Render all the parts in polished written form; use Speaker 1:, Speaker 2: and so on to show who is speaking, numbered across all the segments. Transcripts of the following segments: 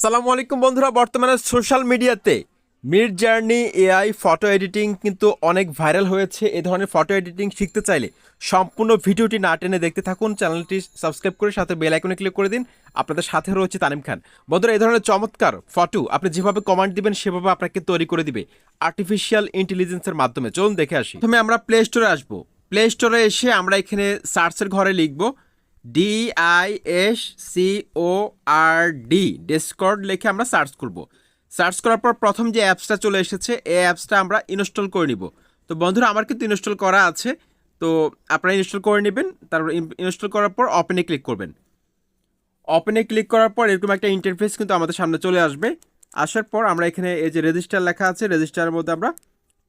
Speaker 1: সালামু আলাইকুম বন্ধুরা, বর্তমানে সোশ্যাল মিডিয়াতে mid journey AI photo editing কিন্তু অনেক ভাইরাল হয়েছে। এই ধরনের ফটো এডিটিং শিখতে চাইলে সম্পূর্ণ ভিডিওটি না টেনে দেখতে থাকুন। চ্যানেলটি সাবস্ক্রাইব করে সাথে বেল আইকনে ক্লিক করে দিন। আপনাদের সাথে রয়েছে তানিম খান। বন্ধুরা, এই ধরনের চমৎকার ফটো আপনি যেভাবে কমান্ড দিবেন সেভাবে আপনাকে তৈরি করে দিবে আর্টিফিশিয়াল ইন্টেলিজেন্সের মাধ্যমে। চলুন দেখে আসি। প্রথমে আমরা প্লে স্টোরে আসবো। প্লে স্টোরে এসে আমরা এখানে সার্চের ঘরে লিখবো DISCORD, ডিসকর্ড লিখে আমরা সার্চ করব। সার্চ করার পর প্রথম যে অ্যাপসটা চলে এসেছে এই অ্যাপসটা আমরা ইনস্টল করে নিব। তো বন্ধুরা, আমার কিন্তু ইনস্টল করা আছে, তো আপনারা ইনস্টল করে নেবেন। তারপর ইনস্টল করার পর ওপেনে ক্লিক করবেন। ওপেনে ক্লিক করার পর এরকম একটা ইন্টারফেস কিন্তু আমাদের সামনে চলে আসবে। আসার পর আমরা এখানে এই যে রেজিস্টার লেখা আছে, রেজিস্টারের মধ্যে আমরা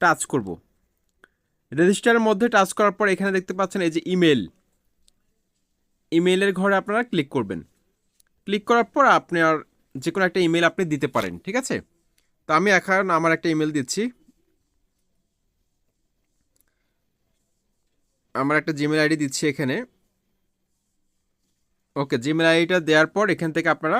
Speaker 1: টাচ করব। রেজিস্টারের মধ্যে টাচ করার পর এখানে দেখতে পাচ্ছেন এই যে ইমেইলের ঘরে আপনারা ক্লিক করবেন। ক্লিক করার পর আপনার যে কোনো একটা ইমেল আপনি দিতে পারেন, ঠিক আছে? তো আমি এখন আমার একটা ইমেল দিচ্ছি। আমার একটা জিমেল আইডি দিচ্ছি এখানে। ওকে, জিমেল আইডিটা দেওয়ার পর এখান থেকে আপনারা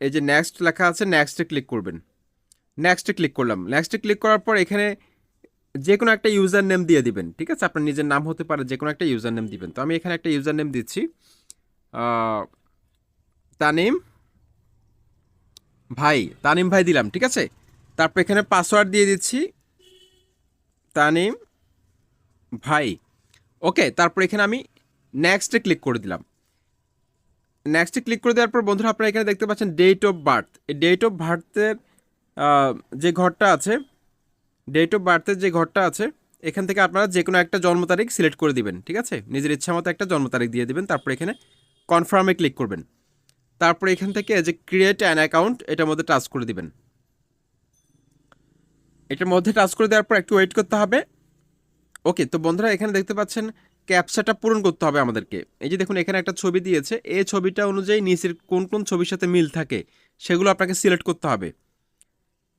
Speaker 1: এই যে নেক্সট লেখা আছে, নেক্সটে ক্লিক করবেন। নেক্সটে ক্লিক করলাম। নেক্সটে ক্লিক করার পর এখানে যে কোনো একটা ইউজার নেম দিয়ে দিবেন, ঠিক আছে? আপনার নিজের নাম হতে পারে, যে কোনো একটা ইউজার নেম দিবেন। তো আমি এখানে একটা ইউজার নেম দিচ্ছি, তানিম ভাই দিলাম, ঠিক আছে? তারপর এখানে পাসওয়ার্ড দিয়ে দিচ্ছি তানিম ভাই। ওকে, তারপর এখানে আমি নেক্সটে ক্লিক করে দিলাম। নেক্সটে ক্লিক করে দেওয়ার পর বন্ধুরা আপনারা এখানে দেখতে পাচ্ছেন ডেট অফ বার্থ। এই ডেট অফ বার্থের যে ঘরটা আছে, এখান থেকে আপনারা যে কোনো একটা জন্ম তারিখ সিলেক্ট করে দিবেন, ঠিক আছে? নিজের ইচ্ছা মতো একটা জন্ম তারিখ দিয়ে দিবেন। তারপর এখানে কনফার্মে ক্লিক করবেন। তারপরে এখান থেকে যে ক্রিয়েট অ্যান অ্যাকাউন্ট, এটার মধ্যে টাচ করে দিবেন। এটার মধ্যে টাচ করে দেওয়ার পর একটু ওয়েট করতে হবে। ওকে, তো বন্ধুরা এখানে দেখতে পাচ্ছেন ক্যাপচাটা পূরণ করতে হবে আমাদেরকে। এই যে দেখুন এখানে একটা ছবি দিয়েছে, এই ছবিটা অনুযায়ী নিচের কোন কোন ছবির সাথে মিল থাকে সেগুলো আপনাকে সিলেক্ট করতে হবে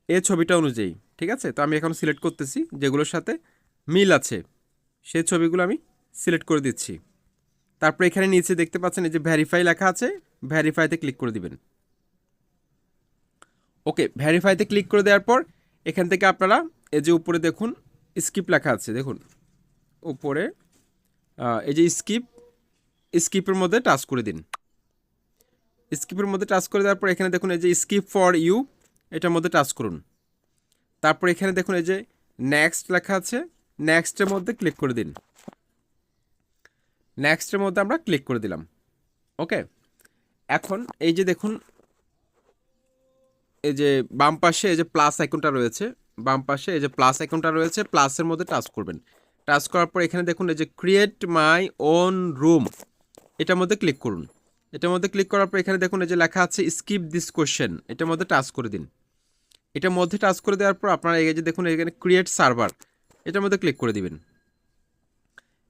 Speaker 1: এই ছবিটা অনুযায়ী, ঠিক আছে? তো আমি এখন সিলেক্ট করতেছি যেগুলোর সাথে মিল আছে, সেই ছবিগুলো আমি সিলেক্ট করে দিচ্ছি। তারপর এখানে নিচে দেখতে পাচ্ছেন এই যে ভ্যারিফাই লেখা আছে, ভ্যারিফাইতে ক্লিক করে দিবেন। ওকে, ভ্যারিফাইতে ক্লিক করে দেওয়ার পর এখান থেকে আপনারা এই যে উপরে দেখুন স্কিপ লেখা আছে, দেখুন উপরে এই যে স্কিপের মধ্যে টাচ করে দিন। স্কিপের মধ্যে টাচ করে দেওয়ার পর এখানে দেখুন এই যে স্কিপ ফর ইউ, এটার মধ্যে টাচ করুন। তারপর এখানে দেখুন এই যে নেক্সট লেখা আছে, নেক্সটের মধ্যে ক্লিক করে দিন। নেক্সটের মধ্যে আমরা ক্লিক করে দিলাম। ওকে, এখন এই যে দেখুন এই যে বাম পাশে এই যে প্লাস আইকনটা রয়েছে, প্লাসের মধ্যে টাচ করবেন। টাচ করার পর এখানে দেখুন এই যে ক্রিয়েট মাই ওন রুম, এটার মধ্যে ক্লিক করুন। এটার মধ্যে ক্লিক করার পর এখানে দেখুন এই যে লেখা আছে স্কিপ দিস কোশ্চেন, এটার মধ্যে টাচ করে দিন। এটার মধ্যে টাচ করে দেওয়ার পর আপনারা এই যে দেখুন এখানে ক্রিয়েট সার্ভার, এটার মধ্যে ক্লিক করে দিবেন।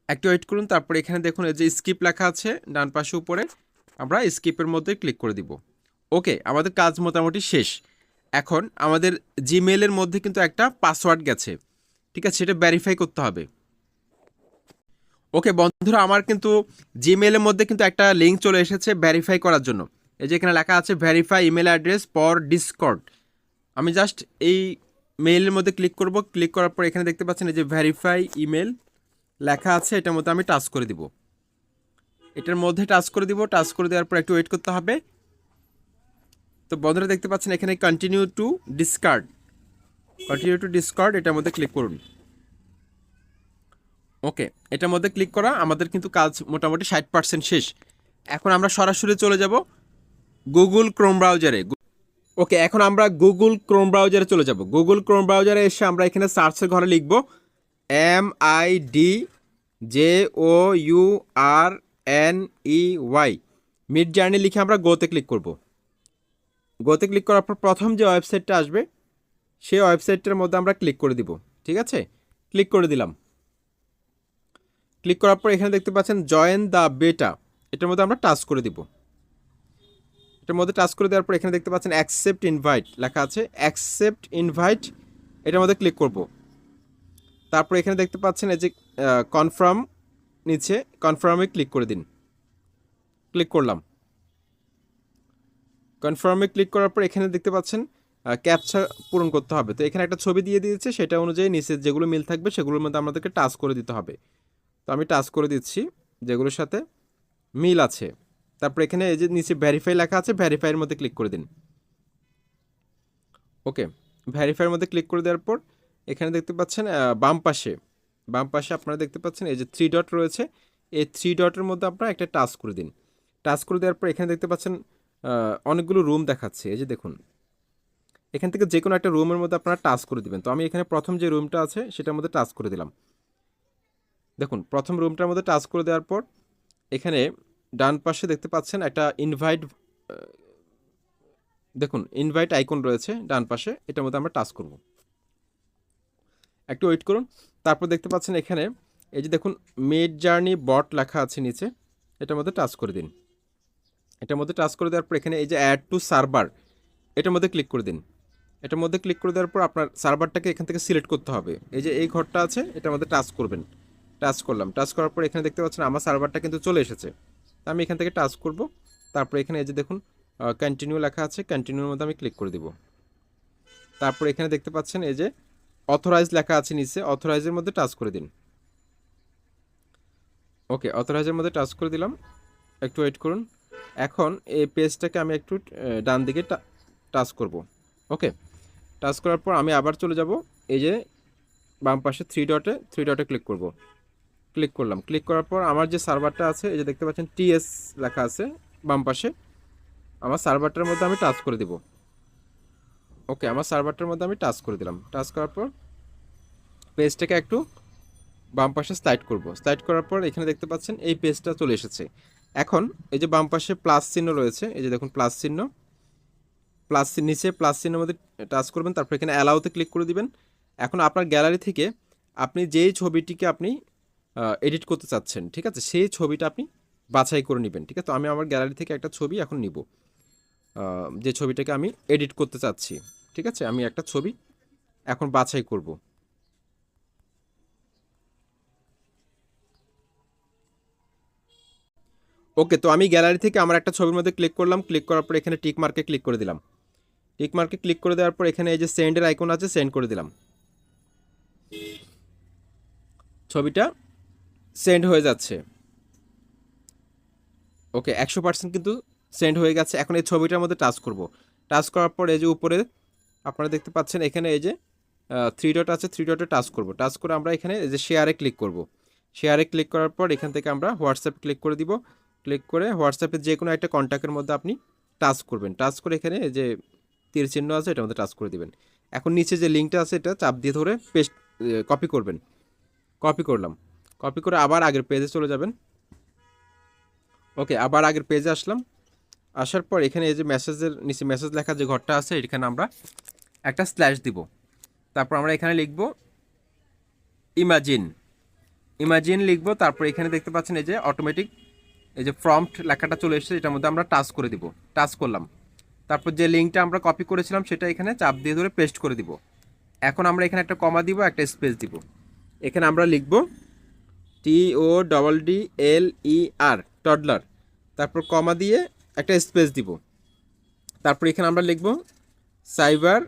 Speaker 1: একটু ওয়েট করুন। তারপর এখানে দেখুন এই যে স্কিপ লেখা আছে ডান পাশে উপরে, আমরা স্কিপের মধ্যে ক্লিক করে দিব। ওকে, আমাদের কাজ মোটামুটি শেষ। এখন আমাদের জিমেলের মধ্যে কিন্তু একটা পাসওয়ার্ড গেছে, ঠিক আছে? সেটা ভেরিফাই করতে হবে। ওকে বন্ধুরা, আমার কিন্তু জিমেলের মধ্যে কিন্তু একটা লিঙ্ক চলে এসেছে ভেরিফাই করার জন্য। এই যে এখানে লেখা আছে verify email address for Discord. আমি জাস্ট এই মেইলের মধ্যে ক্লিক করব। ক্লিক করার পর এখানে দেখতে পাচ্ছেন এই যে ভেরিফাই ইমেল লেখা আছে, এটার মধ্যে আমি টাচ করে দিব। টাচ করে দেওয়ার পর একটু ওয়েট করতে হবে। তো বন্ধুরা দেখতে পাচ্ছেন এখানে কন্টিনিউ টু ডিসকার্ড, এটার মধ্যে ক্লিক করুন। ওকে, এটার মধ্যে ক্লিক করা আমাদের কিন্তু কাজ মোটামুটি 60% শেষ। এখন আমরা সরাসরি চলে যাব গুগল ক্রোম ব্রাউজারে। ওকে, এখন আমরা গুগল ক্রোম ব্রাউজারে চলে যাব। গুগল ক্রোম ব্রাউজারে এসে আমরা এখানে সার্চের ঘরে লিখব MIDJOURNEY, মিড জার্নি লিখে আমরা গোতে ক্লিক করব। গোতে ক্লিক করার পর প্রথম যে ওয়েবসাইটটা আসবে সেই ওয়েবসাইটটার মধ্যে আমরা ক্লিক করে দিব, ঠিক আছে? ক্লিক করে দিলাম। ক্লিক করার পর এখানে দেখতে পাচ্ছেন জয়েন দ্য বেটা, এটার মধ্যে আমরা টাচ করে দিব। এটার মধ্যে টাচ করে দেওয়ার পর এখানে দেখতে পাচ্ছেন অ্যাকসেপ্ট ইনভাইট লেখা আছে, অ্যাকসেপ্ট ইনভাইট, এটার মধ্যে ক্লিক করব। তারপর এখানে দেখতে পাচ্ছেন এই যে কনফার্ম, নিচে কনফার্মে ক্লিক করে দিন। ক্লিক করলাম। কনফার্মে ক্লিক করার পর এখানে দেখতে পাচ্ছেন ক্যাপচা পূরণ করতে হবে। তো এখানে একটা ছবি দিয়ে দিয়েছে, সেটা অনুযায়ী নিচে যেগুলো মিল থাকবে সেগুলোর মধ্যে আমাদেরকে টাচ করে দিতে হবে। তো আমি টাচ করে দিচ্ছি যেগুলোর সাথে মিল আছে। তারপর এখানে এই যে নিচে ভেরিফাই লেখা আছে, ভেরিফাইয়ের মধ্যে ক্লিক করে দিন। ওকে, ভেরিফাইয়ের মধ্যে ক্লিক করে দেওয়ার পর এখানে দেখতে পাচ্ছেন বাম পাশে আপনারা দেখতে পাচ্ছেন এই যে 3 ডট রয়েছে, এই 3 ডটের মধ্যে আপনারা একটা টাচ করে দিন। টাচ করে দেওয়ার পর এখানে দেখতে পাচ্ছেন অনেকগুলো রুম দেখাচ্ছে। এই যে দেখুন, এখান থেকে যে কোনো একটা রুমের মধ্যে আপনারা টাচ করে দিবেন। তো আমি এখানে প্রথম যে রুমটা আছে সেটার মধ্যে টাচ করে দিলাম। দেখুন, প্রথম রুমটার মধ্যে টাচ করে দেওয়ার পর এখানে ডান পাশে দেখতে পাচ্ছেন একটা দেখুন ইনভাইট আইকন রয়েছে ডান পাশে, এটার মধ্যে আমরা টাচ করব। একটু ওয়েট করুন। তারপর দেখতে পাচ্ছেন এখানে এই যে দেখুন মিডজার্নি বট লেখা আছে নিচে, এটার মধ্যে টাচ করে দিন। এটার মধ্যে টাচ করে দেওয়ার পর এখানে এই যে অ্যাড টু সার্ভার, এটার মধ্যে ক্লিক করে দিন। এটার মধ্যে ক্লিক করে দেওয়ার পর আপনার সার্ভারটাকে এখান থেকে সিলেক্ট করতে হবে। এই যে এই ঘরটা আছে, এটার মধ্যে টাচ করবেন। টাচ করলাম, টাচ করার পর এখানে দেখতে পাচ্ছেন আমার সার্ভারটা কিন্তু চলে এসেছে। আমি এখান থেকে টাচ করব। তারপর এখানে এই যে দেখুন কন্টিনিউ লেখা আছে, কন্টিনিউর মধ্যে আমি ক্লিক করে দিব। তারপর এখানে দেখতে পাচ্ছেন এই যে অথরাইজ লেখা আছে নিচে, অথরাইজের মধ্যে টাচ করে দিন। ওকে, অথরাইজের মধ্যে টাচ করে দিলাম। একটু ওয়েট করুন। এখন এই পেজটাকে আমি একটু ডান দিকে টাচ করব। ওকে, টাচ করার পর আমি আবার চলে যাব এই যে বাম পাশে 3 ডটে ক্লিক করব। ক্লিক করলাম, ক্লিক করার পর আমার যে সার্ভারটা আছে এই যে দেখতে পাচ্ছেন টিএস লেখা আছে বাম পাশে, আমার সার্ভারটার মধ্যে আমি টাচ করে দিব। ওকে, আমার সার্ভারটার মধ্যে আমি টাচ করে দিলাম। টাচ করার পর পেজটাকে একটু বাম পাশে স্লাইড করব। স্লাইড করার পর এখানে দেখতে পাচ্ছেন এই পেজটা চলে এসেছে। এখন এই যে বাম পাশে প্লাস চিহ্ন রয়েছে, এই যে দেখুন প্লাস চিহ্ন, নিচে প্লাস চিহ্নের মধ্যে টাচ করবেন। তারপর এখানে অ্যালাউতে ক্লিক করে দিবেন। এখন আপনার গ্যালারি থেকে আপনি যেই ছবিটিকে আপনি এডিট করতে চাচ্ছেন, ঠিক আছে, সেই ছবিটা আপনি বাছাই করে নেবেন। ঠিক আছে, তো আমি আমার গ্যালারি থেকে একটা ছবি এখন নিব, যে ছবিটাকে আমি এডিট করতে চাচ্ছি। ঠিক আছে, আমি একটা ছবি এখন বাছাই করব। ওকে, তো আমি গ্যালারি থেকে আমার একটা ছবির মধ্যে ক্লিক করলাম। ক্লিক করার পর এখানে টিক মার্কে ক্লিক করে দিলাম। টিক মার্কে ক্লিক করে দেওয়ার পর এখানে এই যে সেন্ডের আইকন আছে, সেন্ড করে দিলাম। ছবিটা সেন্ড হয়ে যাচ্ছে। ওকে, 100% কিন্তু সেন্ড হয়ে গেছে। এখন এই ছবিটার মধ্যে টাচ করব। টাচ করার পর এই যে উপরে আপনারা দেখতে পাচ্ছেন এখানে এই যে 3 ডট আছে, 3 ডটে টাচ করব। টাচ করে আমরা এখানে এই যে শেয়ারে ক্লিক করব। শেয়ারে ক্লিক করার পর এখান থেকে আমরা হোয়াটসঅ্যাপ ক্লিক করে দিব। ক্লিক করে হোয়াটসঅ্যাপে যে কোনো একটা কন্ট্যাক্টের মধ্যে আপনি টাচ করবেন। টাচ করে এখানে এই যে তীর চিহ্ন আছে, এটার মধ্যে টাচ করে দিবেন। এখন নিচে যে লিঙ্কটা আছে এটা চাপ দিয়ে ধরে কপি করবেন। কপি করলাম, কপি করে আবার আগের পেজে চলে যাবেন। ওকে, আবার আগের পেজে আসলাম। আসার পর এখানে এই যে মেসেজের নিচে মেসেজ লেখা যে ঘরটা আছে, এখানে আমরা একটা স্ল্যাশ দিব। তারপর আমরা এখানে লিখব ইমাজিন, ইমাজিন লিখব। তারপর এখানে দেখতে পাচ্ছেন এই যে অটোমেটিক এই যে প্রম্পট লেখাটা চলে এসেছে, এটার মধ্যে আমরা টাচ করে দিব। টাচ করলাম। তারপর যে লিঙ্কটা আমরা কপি করেছিলাম সেটা এখানে চাপ দিয়ে ধরে পেস্ট করে দিব। এখন আমরা এখানে একটা কমা দিব, একটা স্পেস দিব। এখানে আমরা লিখব TODDLER, টডলার। তারপর কমা দিয়ে একটা স্পেস দিব। তারপর এখানে আমরা লিখব সাইবার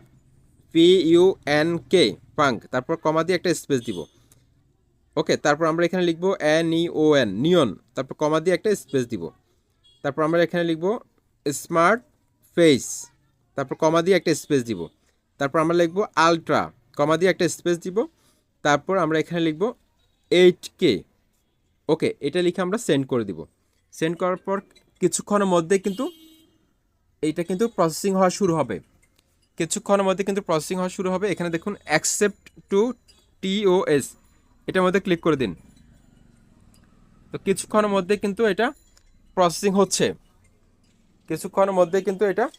Speaker 1: PUNK, পাঙ্ক। তারপর কমা দিয়ে একটা স্পেস দিব। ওকে, তারপর আমরা এখানে লিখব NEON, নিয়ন। তারপর কমা দিয়ে একটা স্পেস দিব। তারপর আমরা এখানে লিখব স্মার্ট ফেস। তারপর কমা দিয়ে একটা স্পেস দিব। তারপর আমরা লিখব আলট্রা, কমা দিয়ে একটা স্পেস দিব। তারপর আমরা এখানে লিখব 8K। ওকে, এটা লিখে আমরা সেন্ড করে দিব। সেন্ড করার পর কিছুক্ষণের মধ্যে কিন্তু এইটা কিন্তু প্রসেসিং হওয়া শুরু হবে। কিছুক্ষণের মধ্যে কিন্তু প্রসেসিং হওয়া শুরু হবে। এখানে দেখুন অ্যাকসেপ্ট টু TOS, এটার মধ্যে ক্লিক করে দিন। তো কিছুক্ষণের মধ্যে কিন্তু এটা প্রসেসিং হচ্ছে। কিছুক্ষণের মধ্যে কিন্তু এটা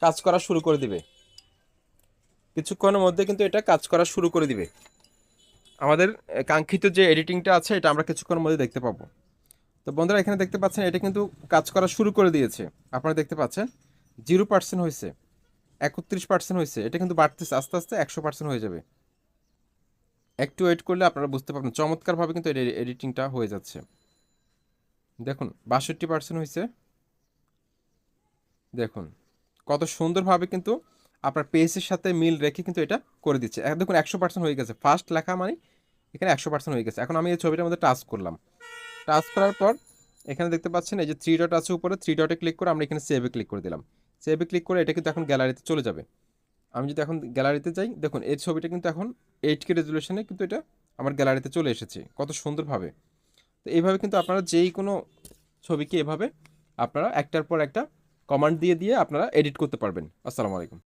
Speaker 1: কাজ করা শুরু করে দিবে। কিছুক্ষণের মধ্যে কিন্তু এটা কাজ করা শুরু করে দিবে। আমাদের কাঙ্ক্ষিত যে এডিটিংটা আছে এটা আমরা কিছুক্ষণের মধ্যে দেখতে পাবো। তো বন্ধুরা এখানে দেখতে পাচ্ছেন এটা কিন্তু কাজ করা শুরু করে দিয়েছে। আপনারা দেখতে পাচ্ছেন 0% হয়েছে, 31% হয়েছে। এটা কিন্তু বাড়তেছে, আস্তে আস্তে 100% হয়ে যাবে। একটু ওয়েট করলে আপনারা বুঝতে পারবেন চমৎকারভাবে কিন্তু এডিটিংটা হয়ে যাচ্ছে। দেখুন 62% হয়েছে। দেখুন কত সুন্দরভাবে কিন্তু আপনার পেজের সাথে মিল রেখে কিন্তু এটা করে দিচ্ছে। এখন দেখুন 100% হয়ে গেছে, ফার্স্ট লেখা মানে এখানে 100% হয়ে গেছে। এখন আমি এই ছবিটার মধ্যে টাচ করলাম, টাচ করার পর এখানে দেখতে পাচ্ছেন এই যে থ্রি ডট আছে উপরে, থ্রি ডটে ক্লিক করে আমরা এখানে সেভে ক্লিক করে দিলাম। সেভে ক্লিক করে এটা কিন্তু এখন গ্যালারিতে চলে যাবে। আমি যদি এখন গ্যালারিতে যাই, দেখুন এই ছবিটা কিন্তু এখন 8K রেজুলেশনে কিন্তু এটা আমার গ্যালারিতে চলে এসেছে কত সুন্দরভাবে। তো এইভাবে কিন্তু আপনারা যেই কোনো ছবিকে এভাবে আপনারা একটার পর একটা কমান্ড দিয়ে দিয়ে আপনারা এডিট করতে পারবেন। আসসালামু আলাইকুম।